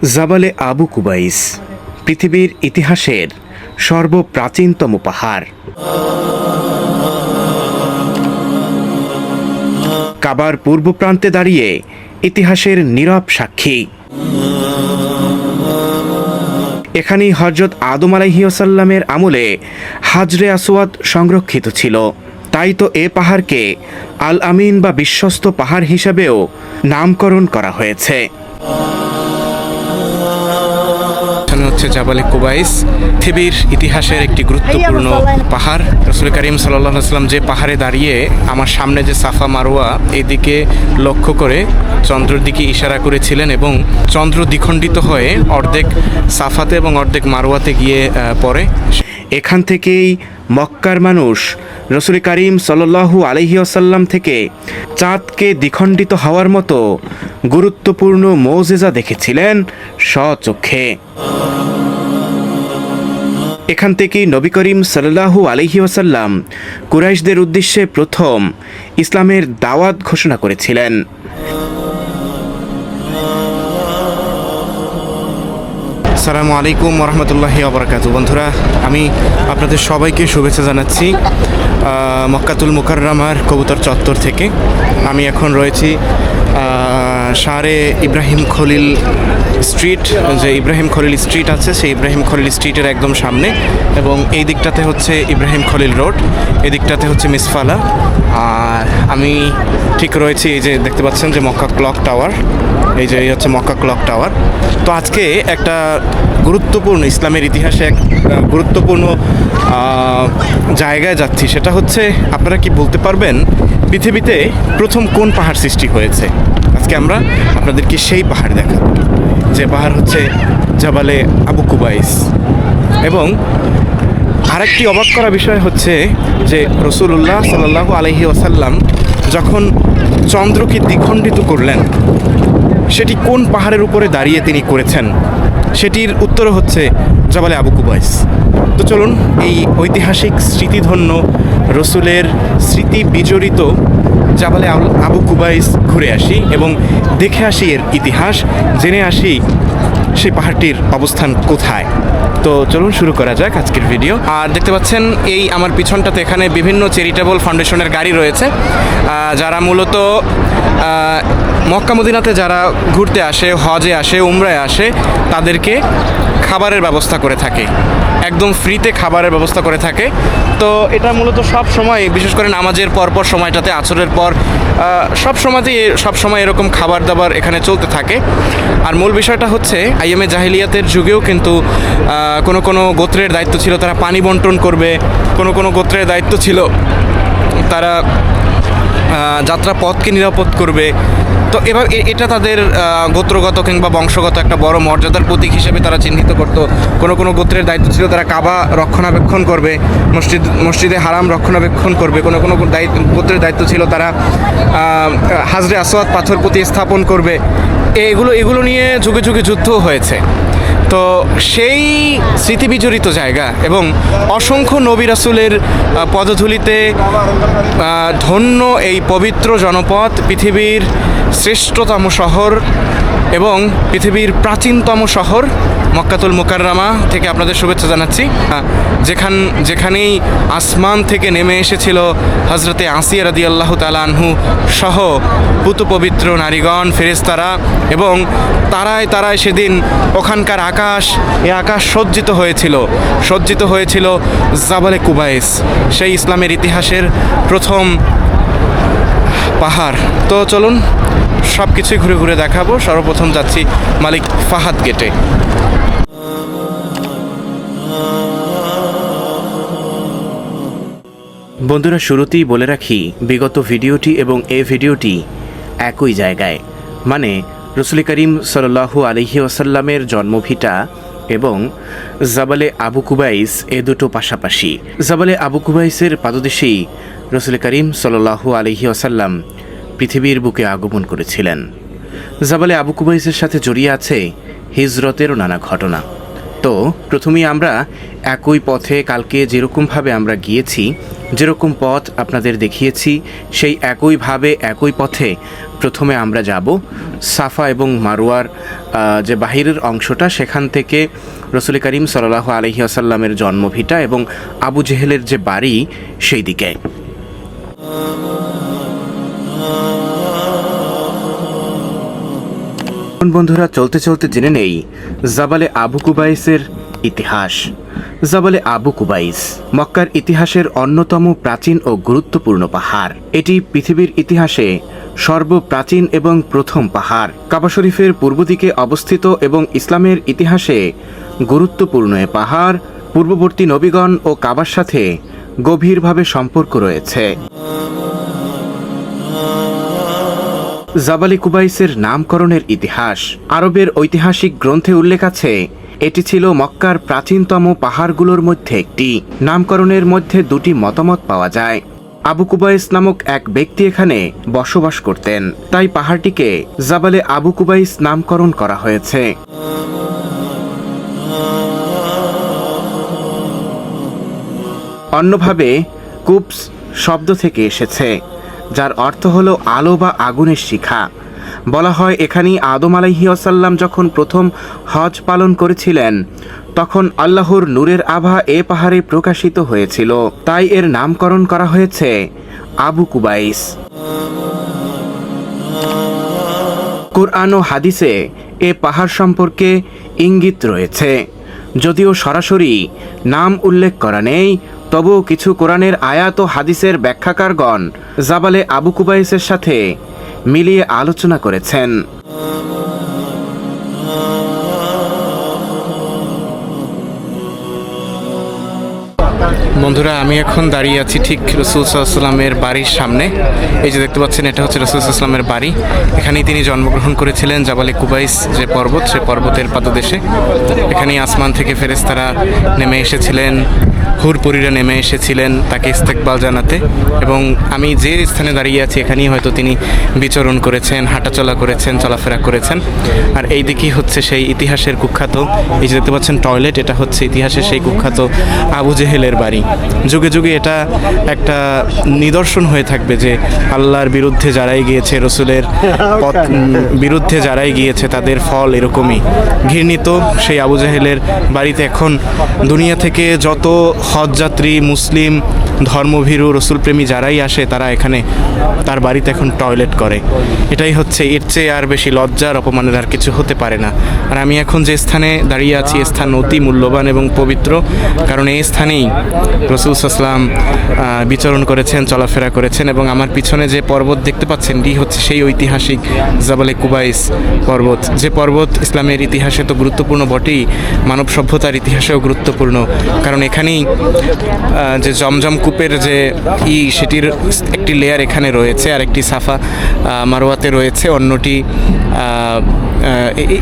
জাবালে আবু কুবাইস পৃথিবীর ইতিহাসের সর্বপ্রাচীনতম পাহাড়। কাবার পূর্ব প্রান্তে দাঁড়িয়ে ইতিহাসের নীরব সাক্ষী। এখানেই হযরত আদম আলাইহিসসালামের আমলে হাজরে আসওয়াদ সংরক্ষিত ছিল। তাই তো এ পাহাড়কে আল আমিন বা বিশ্বস্ত পাহাড় হিসাবেও নামকরণ করা হয়েছে। হচ্ছে জাবালে কুবাইস, পৃথিবীর ইতিহাসের একটি গুরুত্বপূর্ণ পাহাড়। রাসূল করিম সাল্লাল্লাহু আলাইহি ওয়াসাল্লাম যে পাহাড়ে দাঁড়িয়ে আমার সামনে যে সাফা মারওয়া এদিকে লক্ষ্য করে চন্দ্রের দিকে ইশারা করেছিলেন এবং চন্দ্র দ্বিখণ্ডিত হয়ে অর্ধেক সাফাতে এবং অর্ধেক মারওয়াতে গিয়ে পড়ে। এখান থেকেই মক্কার মানুষ রাসূল করিম সাল্লাল্লাহু আলাইহি ওয়াসাল্লাম থেকে চাঁদকে দ্বিখণ্ডিত হওয়ার মতো গুরুত্বপূর্ণ মুজিজা দেখেছিলেন স্বচক্ষে। এখান থেকেই নবী করিম সাল্লাল্লাহু আলাইহি ওয়াসাল্লাম কুরাইশদের উদ্দেশ্যে প্রথম ইসলামের দাওয়াত ঘোষণা করেছিলেন। আসসালামু আলাইকুম ওয়া রাহমাতুল্লাহি ওয়া বারাকাতুহু। বন্ধুরা, আমি আপনাদের সবাইকে শুভেচ্ছা জানাচ্ছি মক্কাতুল মুকাররমার কবুতর চত্বর থেকে। আমি এখন রয়েছি শাহরে ইব্রাহিম খলিল স্ট্রিট, যে ইব্রাহিম খলিল স্ট্রিট আছে সেই ইব্রাহিম খলিল স্ট্রিটের একদম সামনে, এবং এই দিকটাতে হচ্ছে ইব্রাহিম খলিল রোড, এই দিকটাতে হচ্ছে মিসফালা। আর আমি ঠিক রয়েছি, এই যে দেখতে পাচ্ছেন যে মক্কা ক্লক টাওয়ার, এই যে এই হচ্ছে মক্কা ক্লক টাওয়ার। তো আজকে একটা গুরুত্বপূর্ণ ইসলামের ইতিহাসে এক গুরুত্বপূর্ণ জায়গায় যাচ্ছি। সেটা হচ্ছে, আপনারা কি বলতে পারবেন পৃথিবীতে প্রথম কোন পাহাড় সৃষ্টি হয়েছে? আজকে আমরা আপনাদেরকে সেই পাহাড় দেখাবো, যে পাহাড় হচ্ছে জাবালে আবু কুবাইস। এবং আরেকটি অবাক করা বিষয় হচ্ছে যে রাসূলুল্লাহ সাল্লাল্লাহু আলাইহি ওয়াসাল্লাম যখন চন্দ্রকে দ্বিখণ্ডিত করলেন, সেটি কোন পাহাড়ের উপরে দাঁড়িয়ে তিনি করেছেন? সেটির উত্তর হচ্ছে জাবালে আবু কুবাইস। তো চলুন এই ঐতিহাসিক স্মৃতিধন্য রসুলের স্মৃতি বিজড়িত জাবালে আবু কুবাইস ঘুরে আসি এবং দেখে আসি এর ইতিহাস, জেনে আসি সেই পাহাড়টির অবস্থান কোথায়। তো চলুন শুরু করা যাক আজকের ভিডিও। আর দেখতে পাচ্ছেন এই আমার পিছনটাতে এখানে বিভিন্ন চ্যারিটেবল ফাউন্ডেশনের গাড়ি রয়েছে, যারা মূলত মক্কা মদিনাতে যারা ঘুরতে আসে, হজে আসে, উমরায় আসে, তাদেরকে খাবারের ব্যবস্থা করে থাকে, একদম ফ্রিতে খাবারের ব্যবস্থা করে থাকে। তো এটা মূলত সব সময়, বিশেষ করে নামাজের পরপর সময়টাতে, আসরের পর সব সময় এরকম খাবার দাবার এখানে চলতে থাকে। আর মূল বিষয়টা হচ্ছে আইএমএ জাহিলিয়াতের যুগেও কিন্তু কোনো গোত্রের দায়িত্ব ছিল তারা পানি বন্টন করবে, কোনো গোত্রের দায়িত্ব ছিল তারা যাত্রা পথকে নিরাপদ করবে। তো এবার এটা তাদের গোত্রগত কিংবা বংশগত একটা বড় মর্যাদার প্রতীক হিসেবে তারা চিহ্নিত করত। কোনো গোত্রের দায়িত্ব ছিল তারা কাবা রক্ষণাবেক্ষণ করবে, মসজিদে হারাম রক্ষণাবেক্ষণ করবে, কোনো গোত্রের দায়িত্ব ছিল তারা হাজরে আসওয়াদ পাথর প্রতিস্থাপন করবে। এগুলো নিয়ে যুগে যুগে যুদ্ধ হয়েছে। তো সেই স্মৃতিবিজড়িত জায়গা এবং অসংখ্য নবী রাসূলের পদধূলিতে ধন্য এই পবিত্র জনপদ, পৃথিবীর শ্রেষ্ঠতম শহর এবং পৃথিবীর প্রাচীনতম শহর মক্কাতুল মুকাররমা থেকে আপনাদের শুভেচ্ছা জানাচ্ছি। যেখানেই আসমান থেকে নেমে এসেছিল হজরতে আসিয়া রাদিয়াল্লাহু তাআলা আনহু সহ পুত পবিত্র নারীগণ, ফেরেশতারা, এবং তারাই সেদিন ওখানকার আকাশ সজ্জিত হয়েছিল জাবালে কুবাইস, সেই ইসলামের ইতিহাসের প্রথম পাহাড়। তো চলুন সব কিছুই ঘুরে ঘুরে দেখাবো। সর্বপ্রথম যাচ্ছি মালিক ফাহাদ গেটে। বন্ধুরা, শুরুতেই বলে রাখি, বিগত ভিডিওটি এবং এই ভিডিওটি একই জায়গায়, মানে রাসূল করিম সাল্লাল্লাহু আলাইহি ওয়াসাল্লামের জন্মভিটা এবং জাবালে আবু কুবাইস এ দুটো পাশাপাশি। জাবালে আবু কুবাইসের পাদদেশেই রাসূল করিম সাল্লাল্লাহু আলাইহি ওয়াসাল্লাম পৃথিবীর বুকে আগমন করেছিলেন। জাবালে আবু কুবাইসের সাথে জড়িয়ে আছে হিজরতেরও নানা ঘটনা। তো প্রথমেই আমরা একই পথে কালকে যেরকমভাবে আমরা গিয়েছি যেরকম পথ আপনাদের দেখিয়েছি সেই একইভাবে একই পথে প্রথমে আমরা যাব সাফা এবং মারওয়ার যে বাহিরের অংশটা, সেখান থেকে রসুল করিম সাল্লাল্লাহু আলাইহি ওয়াসাল্লামের জন্মভিটা এবং আবু জেহেলের যে বাড়ি সেই দিকে। বন্ধুরা, চলতে চলতে জেনে নেই জাবালে আবু কুবাইসের ইতিহাস। জাবালে আবু কুবাইস মক্কার ইতিহাসের অন্যতম প্রাচীন ও গুরুত্বপূর্ণ পাহাড়। এটি পৃথিবীর ইতিহাসে সর্বপ্রাচীন এবং প্রথম পাহাড়। কাবা শরীফের পূর্ব দিকে অবস্থিত এবং ইসলামের ইতিহাসে গুরুত্বপূর্ণ এ পাহাড় পূর্ববর্তী নবীগণ ও কাবার সাথে গভীরভাবে সম্পর্ক রয়েছে। জাবালে কুবাইসের নামকরণের ইতিহাস। আরবের ঐতিহাসিক গ্রন্থে উল্লেখ আছে এটি ছিল মক্কার প্রাচীনতম পাহাড়গুলোর মধ্যে একটি। নামকরণের মধ্যে দুটি মতামত পাওয়া যায়। আবু কুবাইস নামক এক ব্যক্তি এখানে বসবাস করতেন, তাই পাহাড়টিকে জাবালে আবু কুবাইস নামকরণ করা হয়েছে। অন্যভাবে কুবস শব্দ থেকে এসেছে, যার অর্থ হলো আলো বা আগুনের শিখা। বলা হয় এখানেই আদম আলাইহিস সালাম যখন প্রথম হজ পালন করেছিলেন তখন আল্লাহর নূরের আভা এ পাহাড়ে প্রকাশিত হয়েছিল, তাই এর নামকরণ করা হয়েছে আবু কুবাইস। কুরআন ও হাদিসে এ পাহাড় সম্পর্কে ইঙ্গিত রয়েছে, যদিও সরাসরি নাম উল্লেখ করা নেই, তবুও কিছু কোরআনের আয়াত ও হাদিসের ব্যাখ্যাকারগণ জাবালে আবু কুবাইসের সাথে মিলিয়ে আলোচনা করেছেন। বন্ধুরা, আমি এখন দাঁড়িয়ে আছি ঠিক রাসূল সাল্লাল্লাহু আলাইহি ওয়াসাল্লামের বাড়ির সামনে। এই যে দেখতে পাচ্ছেন, এটা হচ্ছে রাসূল সাল্লাল্লাহু আলাইহি ওয়াসাল্লামের বাড়ি। এখানেই তিনি জন্মগ্রহণ করেছিলেন, জাবালে কুবাইস যে পর্বত, সে পর্বতের পাদদেশে। এখানেই আসমান থেকে ফেরেশতারা নেমে এসেছিলেন, হুরপুরীরা নেমে এসেছিলেন তাকে ইস্তেকবাল জানাতে। এবং আমি যে স্থানে দাঁড়িয়ে আছি এখানেই হয়তো তিনি বিচরণ করেছেন, হাঁটাচলা করেছেন, চলাফেরা করেছেন। আর এই দিকেই হচ্ছে সেই ইতিহাসের কুখ্যাত, এই যে দেখতে পাচ্ছেন টয়লেট, এটা হচ্ছে ইতিহাসের সেই কুখ্যাত আবু জেহেলের বাড়ি। যুগে যুগে এটা একটা নিদর্শন হয়ে থাকবে যে আল্লাহর বিরুদ্ধে যারাই গিয়েছে, রসুলের পথ বিরুদ্ধে যারাই গিয়েছে তাদের ফল এরকমই। ঘৃণিত সেই আবু জেহেলের বাড়িতে এখন দুনিয়া থেকে যত হজযাত্রী, মুসলিম, ধর্মভীরু, রসুলপ্রেমী যারাই আসে তারা এখানে তার বাড়িতে এখন টয়লেট করে। এটাই হচ্ছে, এর চেয়ে আর বেশি লজ্জার, অপমানের আর কিছু হতে পারে না। আর আমি এখন যে স্থানে দাঁড়িয়ে আছি এ স্থান অতি মূল্যবান এবং পবিত্র, কারণ এই স্থানেই রাসূল সাল্লাল্লাহু আলাইহি ওয়াসাল্লাম বিচরণ করেছেন, চলাফেরা করেছেন। এবং আমার পিছনে যে পর্বত দেখতে পাচ্ছেন এটি হচ্ছে সেই ঐতিহাসিক জাবালে কুবাইস পর্বত, যে পর্বত ইসলামের ইতিহাসে তো গুরুত্বপূর্ণ বটেই, মানব সভ্যতার ইতিহাসেও গুরুত্বপূর্ণ। কারণ এখানেই যে জমজম কূপের যে সেটির একটি লেয়ার এখানে রয়েছে, আর একটি সাফা মারওয়াতে রয়েছে, অন্যটি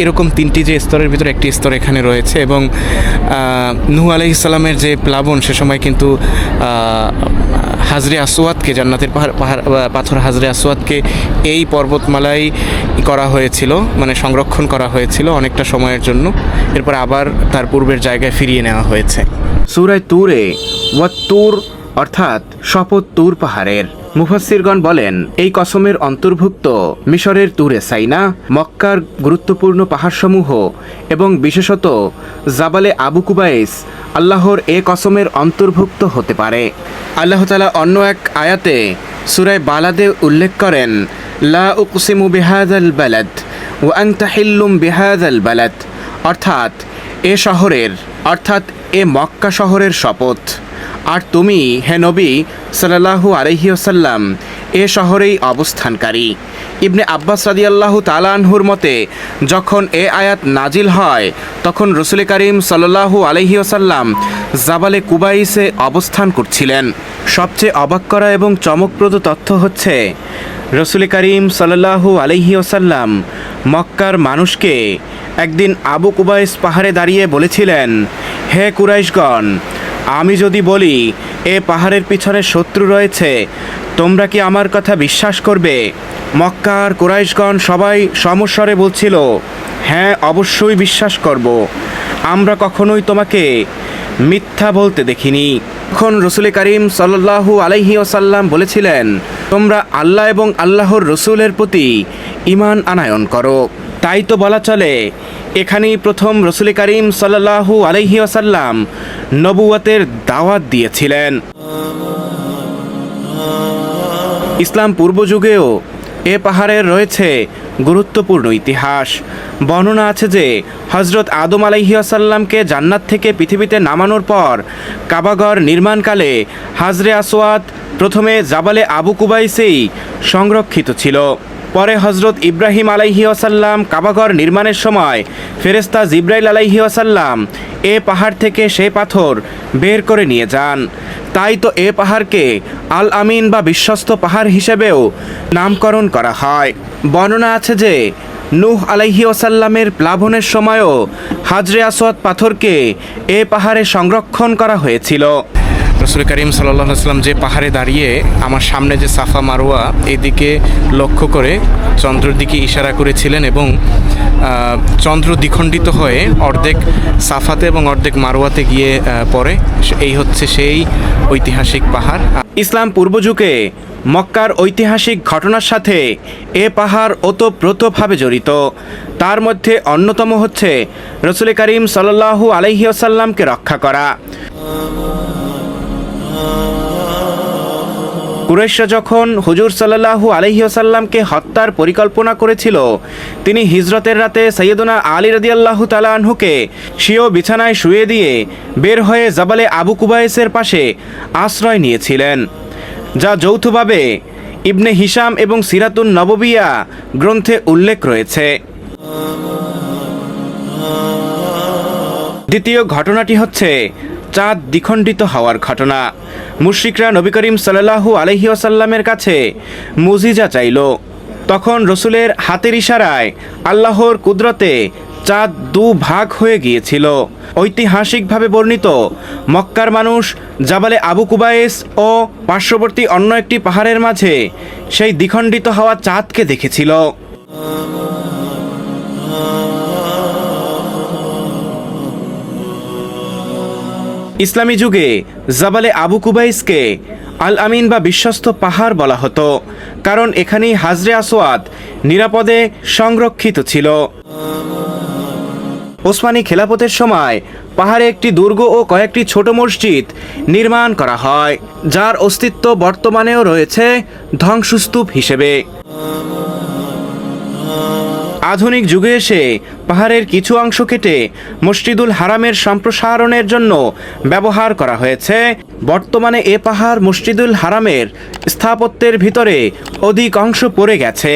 এরকম তিনটি যে স্তরের ভিতরে একটি স্তর এখানে রয়েছে। এবং নূহ আলাইহিস সালামের যে প্লাবন, সে সময় কিন্তু হাজরে আসওয়াদকে, জান্নাতের পাথর হাজরে আসওয়াদকে এই পর্বতমালাই করা হয়েছিল, মানে সংরক্ষণ করা হয়েছিল অনেকটা সময়ের জন্য। এরপর আবার তার পূর্বের জায়গায় ফিরিয়ে নেওয়া হয়েছে। সূরা তুরে ওয়াত-তুর অর্থাৎ শপথ তুর পাহাড়ের। মুফাসসিরগণ বলেন এই কসমের অন্তর্ভুক্ত মিশরের তুরে সাইনা, মক্কার গুরুত্বপূর্ণ পাহাড়সমূহ এবং বিশেষত জাবালে আবু কুবাইস আল্লাহর এ কসমের অন্তর্ভুক্ত হতে পারে। আল্লাহ তাআলা অন্য এক আয়াতে সূরা বালাদে উল্লেখ করেন, লা উকসিমু বিহাযাল বালাদ ওয়া আনতা হিল্লুম বিহাযাল বালাদ, অর্থাৎ এ শহরের, অর্থাৎ এ মক্কা শহরের শপথ, আর তুমি হে নবী সাল্লাল্লাহু আলাইহি ওয়াসাল্লাম এ শহরেই অবস্থানকারী। ইবনে আব্বাস রাদিয়াল্লাহু তাআলা আনহুর মতে যখন এ আয়াত নাজিল হয় তখন রাসূল করিম সাল্লাল্লাহু আলাইহি ওয়াসাল্লাম জাবালে কুবাইসে অবস্থান করছিলেন। সবচেয়ে অবাক করা এবং চমকপ্রদ তথ্য হচ্ছে রাসূল করিম সাল্লাল্লাহু আলাইহি ওয়াসাল্লাম মক্কার মানুষকে একদিন আবু কুবাইস পাহাড়ে দাঁড়িয়ে বলেছিলেন, হে কুরাইশগণ, আমি যদি বলি এ পাহাড়ের পিছনে শত্রু রয়েছে, তোমরা কি আমার কথা বিশ্বাস করবে? মক্কার কুরাইশগণ সবাই সমস্বরে বলছিল, হ্যাঁ অবশ্যই বিশ্বাস করব, আমরা কখনোই তোমাকে মিথ্যা বলতে দেখিনি। তখন রসুল করিম সাল্লাল্লাহু আলাইহি ওয়াসাল্লাম বলেছিলেন, তোমরা আল্লাহ এবং আল্লাহর রসুলের প্রতি ঈমান আনয়ন করো। তাই তো বলা চলে এখানেই প্রথম রসুল করিম সাল্লাল্লাহু আলাইহি ওয়াসাল্লাম নবুয়তের দাওয়াত দিয়েছিলেন। ইসলাম পূর্ব যুগেও এ পাহাড়ের রয়েছে গুরুত্বপূর্ণ ইতিহাস। বর্ণনা আছে যে হজরত আদম আলাইহি ওয়াসাল্লামকে জান্নাত থেকে পৃথিবীতে নামানোর পর কাবাঘর নির্মাণকালে হাজরে আসওয়াদ প্রথমে জাবালে আবু কুবাইসেই সংরক্ষিত ছিল। পরে হজরত ইব্রাহিম আলাইহি ওয়াসাল্লাম কাবাঘর নির্মাণের সময় ফেরেশতা জিব্রাইল আলাইহি ওয়াসাল্লাম এ পাহাড় থেকে সেই পাথর বের করে নিয়ে যান। তাই তো এ পাহাড়কে আল আমিন বা বিশ্বস্ত পাহাড় হিসেবেও নামকরণ করা হয়। বর্ণনা আছে যে নূহ আলাইহি ওয়াসাল্লামের প্লাবনের সময়ও হাজরে আসওয়াদ পাথরকে এ পাহাড়ে সংরক্ষণ করা হয়েছিল। রসুল করিম সাল্লাল্লাহু আলাইহি ওয়াসাল্লাম যে পাহাড়ে দাঁড়িয়ে আমার সামনে যে সাফা মারওয়া এদিকে লক্ষ্য করে চন্দ্রের দিকে ইশারা করেছিলেন এবং চন্দ্র দ্বিখণ্ডিত হয়ে অর্ধেক সাফাতে এবং অর্ধেক মারওয়াতে গিয়ে পড়ে। এই হচ্ছে সেই ঐতিহাসিক পাহাড়। ইসলাম পূর্ব যুগে মক্কার ঐতিহাসিক ঘটনার সাথে এ পাহাড় ওতপ্রোতভাবে জড়িত। তার মধ্যে অন্যতম হচ্ছে রসুল করিম সাল্লাল্লাহু আলাইহি ওয়াসাল্লামকে রক্ষা করা। কুরাইশরা যখন হুজুর সাল্লাল্লাহু আলাইহি ওয়াসাল্লামকে হত্যার পরিকল্পনা করেছিল, তিনি হিজরতের রাতে সাইয়্যিদুনা আলী রাদিয়াল্লাহু তাআলা আনহুকে স্বীয় বিছানায় শুয়ে দিয়ে বের হয়ে জাবালে আবু কুবাইসের পাশে আশ্রয় নিয়েছিলেন, যা যৌথভাবে ইবনে হিশাম এবং সিরাতুন নববিয়া গ্রন্থে উল্লেখ রয়েছে। দ্বিতীয় ঘটনাটি হচ্ছে চাঁদ দ্বিখণ্ডিত হওয়ার ঘটনা। মুশরিকরা নবী করিম সাল্লাল্লাহু আলাইহি ওয়াসাল্লামের কাছে মুজিজা চাইল। তখন রসুলের হাতের ইশারায় আল্লাহর কুদরতে চাঁদ দুভাগ হয়ে গিয়েছিল। ঐতিহাসিকভাবে বর্ণিত মক্কার মানুষ জাবালে আবু কুবাইস ও পার্শ্ববর্তী অন্য একটি পাহাড়ের মাঝে সেই দ্বিখণ্ডিত হওয়া চাঁদকে দেখেছিল। ইসলামী যুগে জাবালে আবু কুবাইসকে আল আমিন বা বিশ্বস্ত পাহাড় বলা হতো, কারণ এখানেই হাজরে আসওয়াদ নিরাপদে সংরক্ষিত ছিল। ওসমানী খেলাফতের সময় পাহাড়ে একটি দুর্গ ও কয়েকটি ছোট মসজিদ নির্মাণ করা হয়, যার অস্তিত্ব বর্তমানেও রয়েছে ধ্বংসস্তূপ হিসেবে। আধুনিক যুগে এসে পাহাড়ের কিছু অংশ কেটে মসজিদুল হারামের সম্প্রসারণের জন্য ব্যবহার করা হয়েছে। বর্তমানে এ পাহাড় মসজিদুল হারামের স্থাপত্যের ভিতরে অধিক অংশ পড়ে গেছে।